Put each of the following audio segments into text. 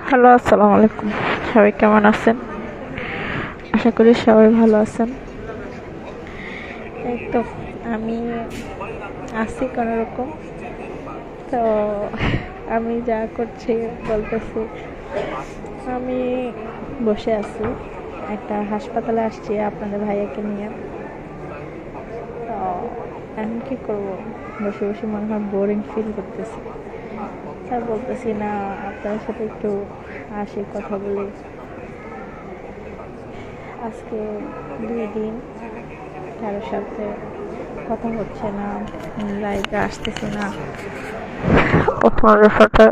Hello, আসসালামু আলাইকুম। সবাই কেমন আছেন? আশা করি সবাই ভালো আছেন। এই তো আমি আছি কোনোরকম। তো আমি যা করছি বলতেছি, আমি বসে আছি, একটা হাসপাতালে আসছি আপনাদের ভাইয়াকে নিয়ে। তো এখন কি করবো, বসে বসে মনে হয় বোরিং ফিল করতেছি। স্যার বলতেছি না আপনার সাথে একটু আসি, কথা বলি। আজকে 2 দিন কারোর সাথে কথা হচ্ছে না, লাইভে আসতেছি না আপনাদের সাথে,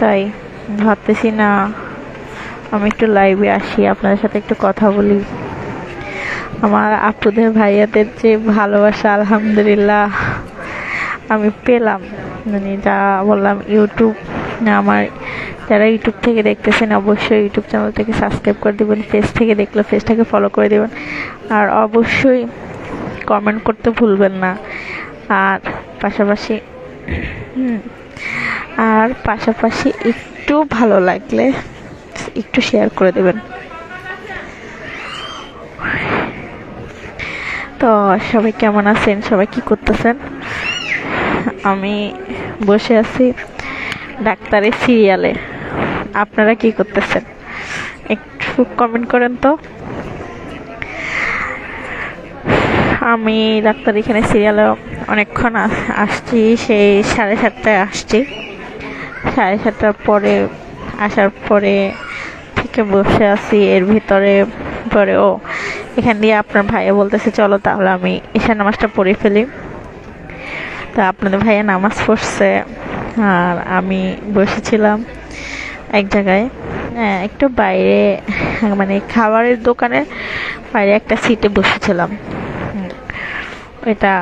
তাই ভাবতেছি না আমি একটু লাইভে আসি, আপনাদের সাথে একটু কথা বলি। আমার আপুদের ভাইয়াদের যে ভালোবাসা আলহামদুলিল্লাহ আমি পেলাম। মানে যা বললাম, ইউটিউব আমার যারা ইউটিউব থেকে দেখতেছেন অবশ্যই ইউটিউব চ্যানেলটাকে সাবস্ক্রাইব করে দেবেন, পেজ থেকে দেখলে পেজটাকে ফলো করে দেবেন, আর অবশ্যই কমেন্ট করতে ভুলবেন না। আর পাশাপাশি একটু ভালো লাগলে একটু শেয়ার করে দেবেন। তো সবাই কেমন আছেন, সবাই কি করতেছেন? আমি বসে আছি ডাক্তারের সিরিয়ালে। আপনারা কি করতেছেন একটু কমেন্ট করেন তো। আমি ডাক্তার এখানে সিরিয়ালে অনেকক্ষণ আসছি, সেই 7:30টায় আসছি। 7:30টার পরে আসার পরে থেকে বসে আছি এর ভিতরে। পরে এখান দিয়ে আপনার ভাইয়া বলতেছে চলো তাহলে আমি ঈশা নামাজটা পড়ে ফেলি। তা আপনাদের ভাইয়া নামাজ পড়ছে আর আমি বসেছিলাম এক জায়গায়, একটু বাইরে, মানে খাবারের দোকানের বাইরে একটা সিটে বসেছিলাম। এটা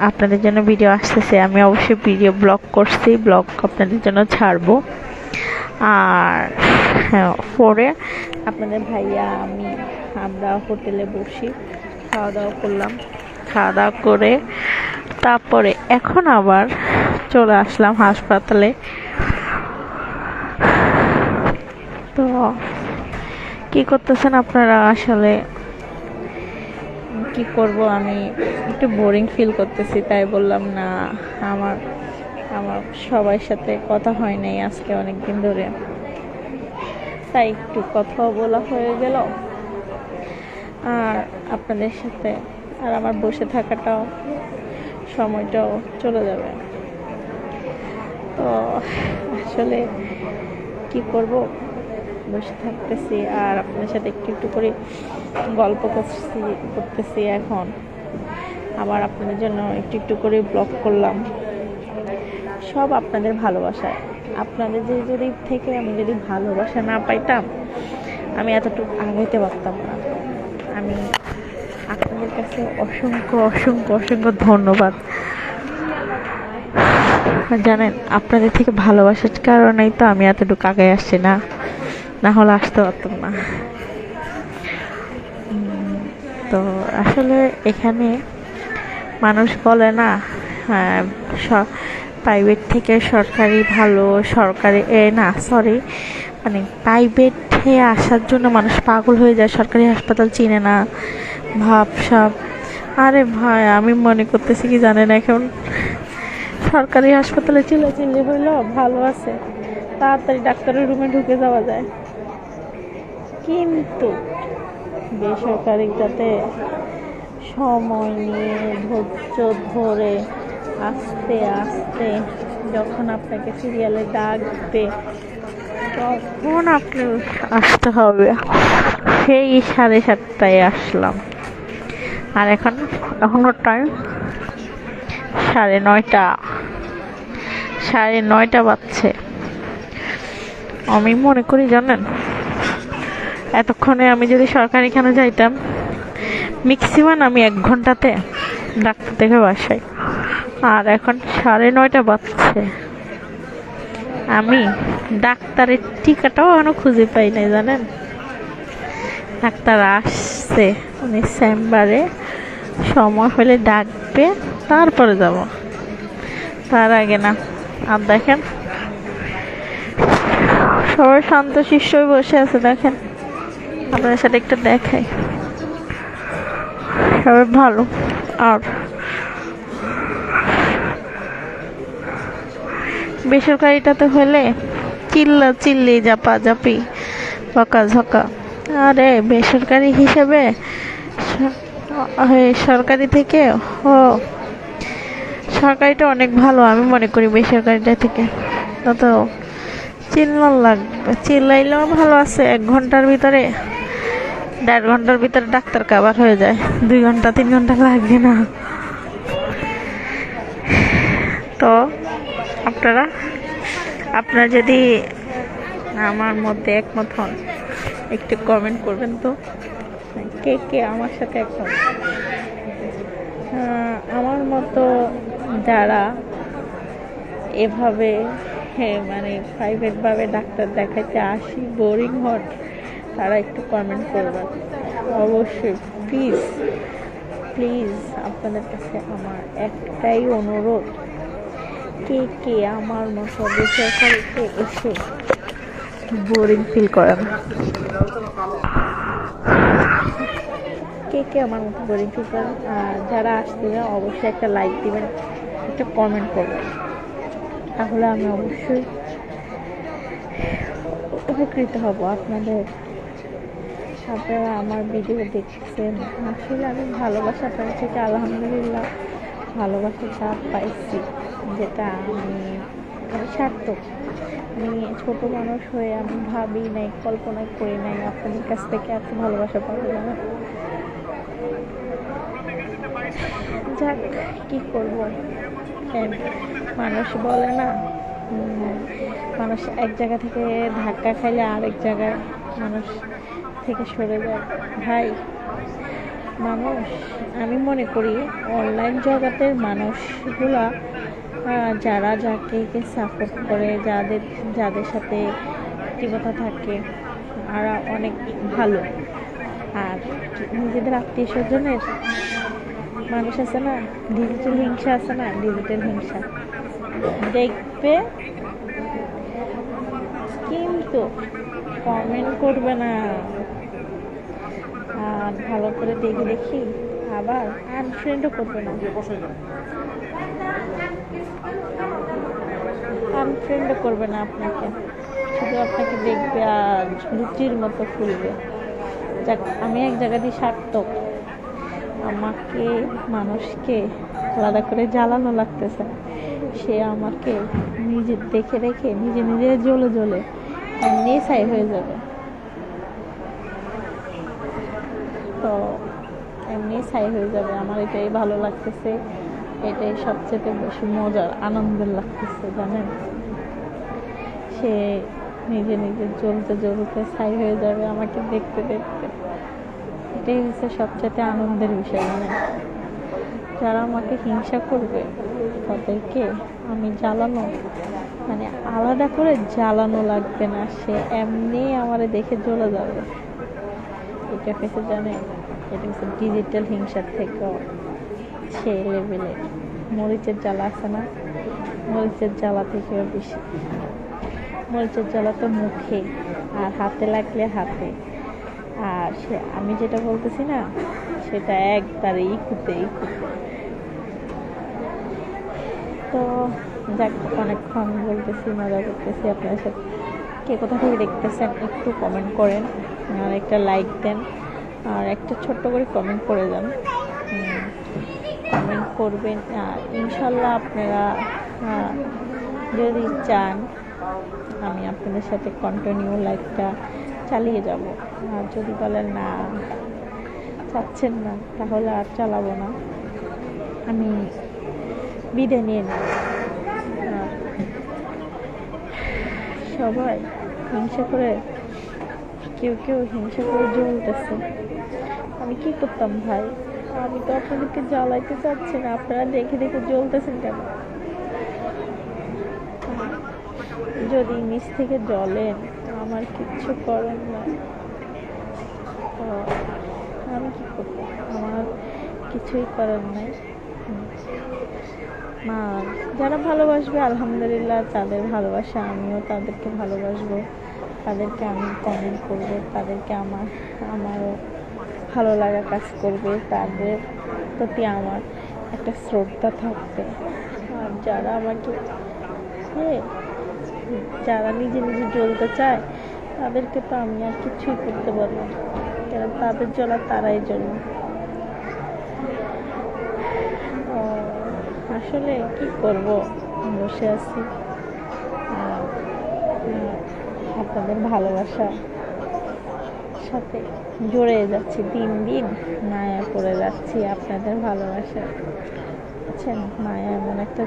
আপনাদের জন্য ভিডিও আসতেছে, আমি অবশ্যই ভিডিও ব্লগ করছি, ব্লগ আপনাদের জন্য ছাড়বো। আর পরে আপনাদের ভাইয়া আমরা হোটেলে বসি, খাওয়া দাওয়া করলাম। খাওয়া দাওয়া করে তারপরে এখন আবার চলে আসলাম হাসপাতালে। তো কি করতেছেন আপনারা? আসলে কি করব, আমি একটু বোরিং ফিল করতেছি, তাই বললাম না আমার সবার সাথে কথা হয় নাই আজকে অনেক দিন ধরে, তাই একটু কথাও বলা হয়ে গেল আর আপনাদের সাথে, আর আমার বসে থাকাটাও সময়টাও চলে যাবে। তো আসলে কি করব, বসে থাকতেছি আর আপনাদের সাথে একটু একটু করে গল্প করতেছি। এখন আবার আপনাদের জন্য একটু একটু করে ব্লগ করলাম, সব আপনাদের ভালোবাসায়। আপনাদের যদি থেকে আমি যদি ভালোবাসা না পাইতাম আমি এতটুকু আগাইতে পারতাম না। আমি আপনাদের কাছে অসংখ্য অসংখ্য অসংখ্য ধন্যবাদ। জানেন, আপনাদের থেকে ভালোবাসার কারণেই তো আমি এতটুকু আগায় আসছি, না হলে আসতে পারতাম না। তো আসলে এখানে মানুষ বলে না প্রাইভেট থেকে সরকারি ভালো, মানে প্রাইভেটে আসার জন্য মানুষ পাগল হয়ে যায়, সরকারি হাসপাতাল চিনে না, ভাবসাব। আরে ভাই, আমি মনে করতেছি কি জানেন, এখন সরকারি হাসপাতালে চিল্লাচিল্লি হইলো ভালো আছে, তাড়াতাড়ি ডাক্তারের রুমে ঢুকে যাওয়া যায়, কিন্তু বেসরকারি যাতে সময় নিয়ে ধৈর্য ধরে আস্তে আস্তে যখন আপনাকে সিরিয়ালে ডাকবে তখন আপনি আসতে হবে। সেই 7:30টায় আসলাম আর এখনো টাইম 9:30 বাজছে। আমি মনে করি জানেন, এতক্ষণে আমি যদি সরকারিখানে যাইতাম ম্যাক্সিমাম আমি 1 ঘন্টাতে ডাক্তার দেখে বাসায়। আর এখন 9:30 বাজছে, আমি ডাক্তারের টিকাটাও এখনো খুঁজে পাই নাই জানেন। ডাক্তার আসছে, উনি চেম্বারে সময় হলে ডাকবে, তারপরে যাব, তার আগে না। আর দেখেন সবাই শান্তশিষ্ট হয়ে বসে আছে, দেখেন আপনার সাথে একটু দেখাই, সবাই ভালো। আর বেসরকারিটাতে হলে চিল্লা চিল্লি জাপা জাপি বকা ঝকা। আরে বেসরকারি হিসেবে সরকারি থেকে সরকারিটা অনেক ভালো আমি মনে করি বেসরকারিটা থেকে। তত চিল্লান লাগবে, চিল্লাইলেও ভালো আছে, 1 ঘন্টার ভিতরে 1.5 ঘন্টার ভিতরে ডাক্তার কাভার হয়ে যায়, 2 ঘন্টা 3 ঘন্টা লাগবে না। তো আপনারা যদি আমার মধ্যে একমত হন একটু কমেন্ট করবেন তো, কে কে আমার সাথে একমত। আমার মতো যারা এভাবে মানে প্রাইভেটভাবে ডাক্তার দেখাইতে আসি বোরিং হন, তারা একটু কমেন্ট করবেন অবশ্যই। প্লিজ প্লিজ আপনাদের কাছে আমার একটাই অনুরোধ, কে কে আমার মতো বেসরকারিতে এসে বোরিং ফিল করেন, কে কে আমার মতো বোরিং ফিল করেন, যারা আসতে অবশ্যই একটা লাইক দিবেন, একটা কমেন্ট করবেন, তাহলে আমি অবশ্যই উপকৃত হব। আপনারা আমার ভিডিও দেখছেন, আসলে আমি ভালোবাসা আপনার থেকে আলহামদুলিল্লাহ ভালোবাসা যা পাইছি, যেটা আমি সার্থক। আমি ছোট মানুষ হয়ে আমি ভাবি নাই, কল্পনা করি নাই আপনাদের কাছ থেকে এত ভালোবাসা পাবো। যাক, কি করব, মানুষ বলে না, মানুষ এক জায়গা থেকে ধাক্কা খাইলে আরেক জায়গায় মানুষ থেকে সরে যায়। ভাই, মানুষ আমি মনে করি অনলাইন জগতের মানুষগুলা যারা যাকে সাপোর্ট করে, যাদের সাথে কৃতজ্ঞতা থাকে, আর অনেক ভালো। আর নিজেদের আত্মীয় স্বজনের মানুষ আছে না, ডিজিটাল হিংসা আছে না, ডিজিটাল হিংসা দেখবে কিন্তু কমেন্ট করবে না। আর ভালো করে দেখি আবার আনফ্রেন্ডও করবে না, আনফ্রেন্ডও করবে না আপনাকে, শুধু আপনাকে দেখবে আর লুচির মতো ফুলবে। যাক, আমি এক জায়গা দিয়ে সার্থক। আমাকে মানুষকে আলাদা করে জ্বালানো লাগতেছে না, সে আমাকে নিজে দেখে রেখে নিজে জ্বলে এমনি ছাই হয়ে যাবে। তো এমনি ছাই হয়ে যাবে, আমার এটাই ভালো লাগতেছে, এটাই সবচেয়ে বেশি মজার আনন্দের লাগতেছে। জানেন, সে নিজে জ্বলতে ছাই হয়ে যাবে আমাকে দেখতে দেখতে, এটাই হচ্ছে সবচেয়ে আনন্দের বিষয়। জানেন, যারা আমাকে হিংসা করবে তাদেরকে আমি জ্বালানো মানে আলাদা করে জ্বালানো লাগবে না, সে এমনি আমারে দেখে জ্বলে যাবে। এটা হচ্ছে, জানেন, এটা হচ্ছে ডিজিটাল হিংসার থেকেও সে লেভেলের। মরিচের জ্বালা আছে না, মরিচের জ্বালা থেকেও বেশি। মরিচের জ্বালা তো মুখে, আর হাতে লাগলে হাতে, আর সে আমি যেটা বলতেছি না সেটা একবারে ইকুতে। তো যাক, অনেকক্ষণ বলতেছি, মজা করতেছি আপনার সাথে। কে কোথা থেকে দেখতেছেন একটু কমেন্ট করেন, আর একটা লাইক দেন, আর একটা ছোট্ট করে কমেন্ট করে যান। কমেন্ট করবেন, ইনশাল্লাহ আপনারা যদি চান আমি আপনাদের সাথে কন্টিনিউ লাইভটা চালিয়ে যাব। আর যদি বলেন না, চাচ্ছেন না, তাহলে আর চালাবো না, আমি বিদায় নিয়ে নিই। আর সবাই হিংসা করে, কেউ হিংসা করে জ্বলতেছে। আমি কি করতাম ভাই, আমি তো আপনাদেরকে জ্বালাইতে চাচ্ছি না, আপনারা দেখে জ্বলতেছেন কেন? যদি নিচ থেকে জ্বলেন আমার কিচ্ছু করার না, আমি কি করবো? আমাকে কিছুই করার নাই। আর যারা ভালোবাসবে আলহামদুলিল্লাহ, তাদের ভালোবাসা, আমিও তাদেরকে ভালোবাসবো, তাদেরকে আমি কমেন্ট করব, তাদেরকে আমারও ভালো লাগা কাজ করবে, তাদের প্রতি আমার একটা শ্রদ্ধা থাকবে। আর যারা আমাকে যারা নিজে নিজে জ্বলতে চায়, তাদেরকে তো আমি আর কিছুই করতে পারবো না, কারণ তাদের জ্বলা তারাই জ্বলে। আসলে কি করব, বসে আছি আর আপনাদের ভালোবাসা সাথে জড়ে যাচ্ছি, দিন দিন মায়া পড়ে যাচ্ছি আপনাদের ভালোবাসা। বুঝছেন, মায়া এমন একটা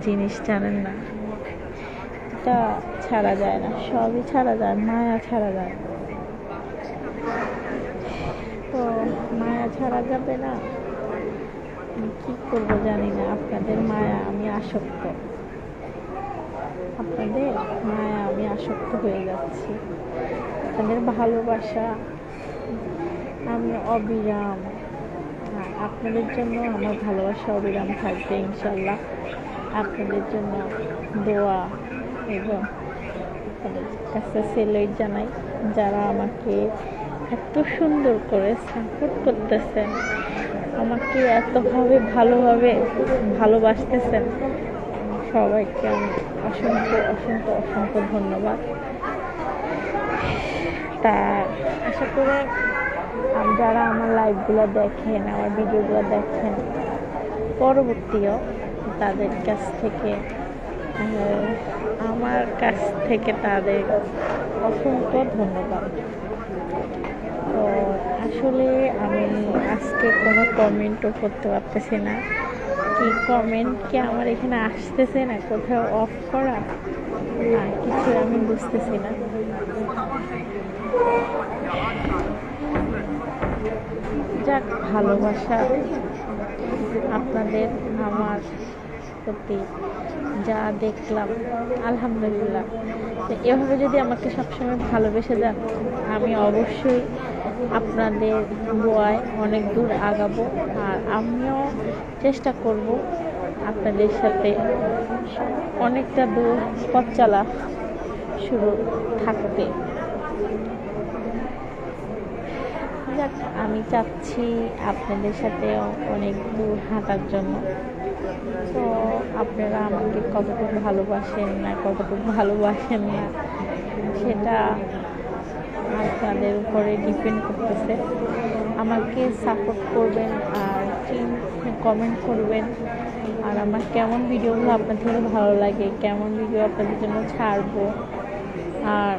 জিনিস, জানেন না, এটা ছাড়া যায় না, সবই ছাড়া যায়, মায়া ছাড়া যায় না। তো মায়া ছাড়া যাবে না, কি করবো জানি না। আপনাদের মায়া আমি আসক্ত, আপনাদের মায়া আমি আসক্ত হয়ে যাচ্ছি, আপনাদের ভালোবাসা আমি অবিরাম। আর আপনাদের জন্য আমার ভালোবাসা অবিরাম থাকবে ইনশাল্লাহ। আপনাদের জন্য দোয়া এবং আপনাদের কাছে সেলুট জানাই, যারা আমাকে এত সুন্দর করে সাপোর্ট করতেছেন, আমাকে এতভাবে ভালোভাবে ভালোবাসতেছেন, সবাইকে আমি অসংখ্য অসংখ্য অসংখ্য ধন্যবাদ। তা আশা করে যারা আমার লাইভগুলো দেখেন, আমার ভিডিওগুলো দেখেন, পরবর্তীও তাদের কাছ থেকে আমার কাছ থেকে তাদের অসংখ্য ধন্যবাদ। তো আসলে আমি আজকে কোনো কমেন্টও করতে পারতেছি না, কি কমেন্ট কি আমার এখানে আসতেছে না, কোথাও অফ করা না, কিছু আমি বুঝতেছি না। যাক, ভালোবাসা আপনাদের আমার প্রতি যা দেখলাম, আলহামদুলিল্লাহ। এভাবে যদি আমাকে সবসময় ভালোবেসে যান, আমি অবশ্যই আপনাদের দোয়ায় অনেক দূর আগাবো। আর আমিও চেষ্টা করব আপনাদের সাথে অনেকটা দূর পথ চলা শুরু থাকতে। যাক, আমি চাচ্ছি আপনাদের সাথে অনেক দূর হাঁটার জন্য। তো আপনারা আমাকে কতটুকু ভালোবাসেন না সেটা আপনাদের উপরে ডিপেন্ড করতেছে। আমাকে সাপোর্ট করবেন আর কমেন্ট করবেন, আর আমার কেমন ভিডিওগুলো আপনাদের ভালো লাগে, কেমন ভিডিও আপনাদের জন্য ছাড়বো, আর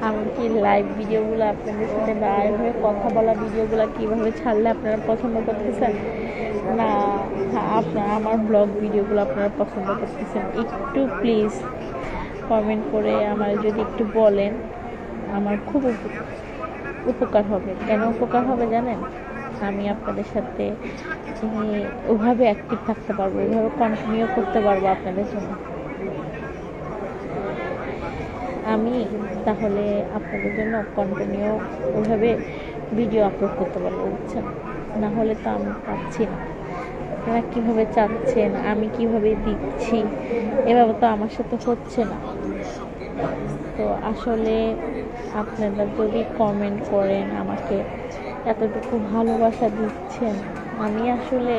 এমনকি লাইভ ভিডিওগুলো আপনাদের সাথে লাইভ হয়ে কথা বলা ভিডিওগুলো কীভাবে ছাড়লে আপনারা পছন্দ করতেছেন, না আপনারা আমার ব্লগ ভিডিওগুলো আপনারা পছন্দ করতেছেন, একটু প্লিজ কমেন্ট করে আমার যদি একটু বলেন, আমার খুব উপকার হবে। কেন উপকার হবে জানেন? আমি আপনাদের সাথে ওইভাবে অ্যাক্টিভ থাকতে পারবো, ওইভাবে কন্টিনিউ করতে পারবো আপনাদের জন্য। আমি তাহলে আপনাদের জন্য কন্টিনিউ ওইভাবে ভিডিও আপলোড করতে পারবো, বুঝছেন? না হলে তো আমি পাচ্ছি না। আপনারা কীভাবে চাচ্ছেন, আমি কিভাবে দিচ্ছি, এভাবে তো আমার সাথে হচ্ছে না। তো আসলে আপনারা যদি কমেন্ট করেন, আমাকে এতটুকু ভালোবাসা দিচ্ছেন, আমি আসলে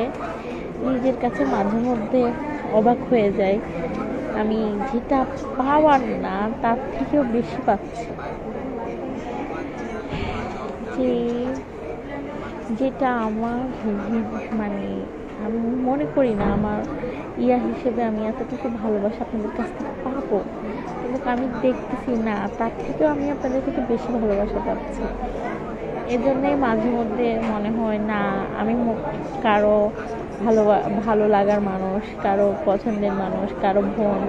নিজের কাছে মাঝে মধ্যে অবাক হয়ে যাই। আমি যেটা পাওয়ার না তার থেকেও বেশি পাচ্ছি, যেটা আমার মানে আমি মনে করি না আমার হিসেবে আমি এতটুকু ভালোবাসা আপনাদের কাছ থেকে পাবো, কিন্তু আমি দেখতেছি না, তার থেকেও আমি আপনাদের থেকে বেশি ভালোবাসা পাচ্ছি। এজন্যই মাঝে মধ্যে মনে হয় না আমি কারো ভালো লাগার মানুষ, কারো পছন্দের মানুষ, কারো বোন,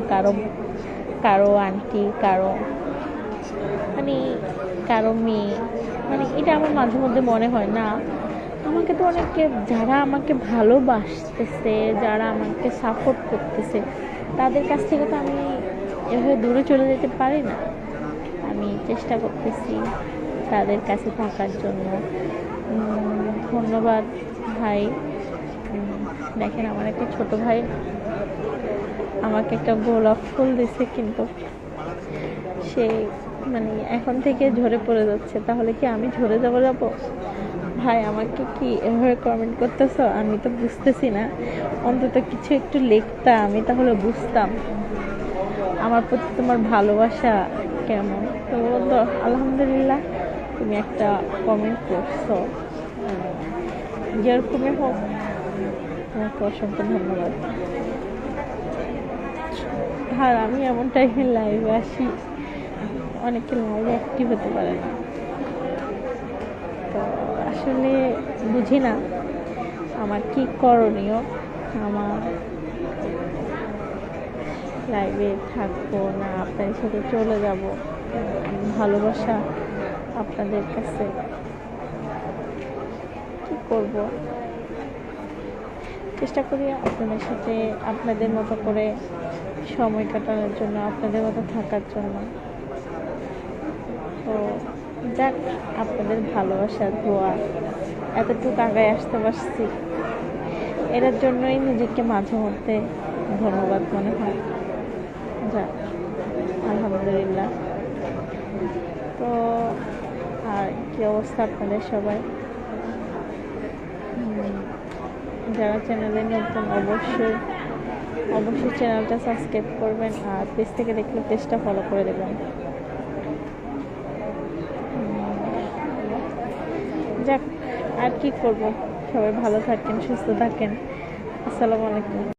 কারো আন্টি, কারো মেয়ে, এটা আমার মাঝে মধ্যে মনে হয় না। আমাকে তো অনেকে যারা আমাকে ভালোবাসতেছে, যারা আমাকে সাপোর্ট করতেছে, তাদের কাছ থেকে তো আমি এভাবে দূরে চলে যেতে পারি না। আমি চেষ্টা করতেছি তাদের কাছে থাকার জন্য। ধন্যবাদ ভাই। দেখেন আমার একটা ছোট ভাই আমাকে একটা গোলাপ ফুল দিছে, কিন্তু সে মানে এখন থেকে ঝরে পড়ে যাচ্ছে। তাহলে কি আমি ঝরে যাব? ভাই আমাকে কি এভাবে কমেন্ট করতেছ? আমি তো বুঝতেছি না। অন্তত কিছু একটু লিখতা, আমি তাহলে বুঝতাম আমার প্রতি তোমার ভালোবাসা কেমন। তো আলহামদুলিল্লাহ তুমি একটা কমেন্ট করছো, যেরকমই হোক তোমাকে অসংখ্য ধন্যবাদ। আর আমি এমন টাইমে লাইভে আসি, অনেকে লাইভে অ্যাক্টিভ হতে পারে না, তো আসলে বুঝি না আমার কি করণীয়। আমার লাইভে থাকবো না আপনাদের সাথে চলে যাব? ভালোবাসা আপনাদের কাছে, কি করব? চেষ্টা করি আপনাদের সাথে আপনাদের মতো করে সময় কাটানোর জন্য, আপনাদের মতো থাকার জন্য। তো যাক, আপনাদের ভালোবাসা দোয়া এতটুকু আগায় আসতে পারছি, এটার জন্যই নিজেকে মাঝে মধ্যে ধন্যবাদ মনে হয়। যাক আলহামদুলিল্লাহ। তো আর কি অবস্থা আপনাদের সবাই? যারা চ্যানেলে নতুন অবশ্যই চ্যানেলটা সাবস্ক্রাইব করবেন, আর পেজ থেকে দেখলে পেজটা ফলো করে দেবেন। যাক আর কি করব, সবাই ভালো থাকেন, সুস্থ থাকেন। আসসালামু আলাইকুম।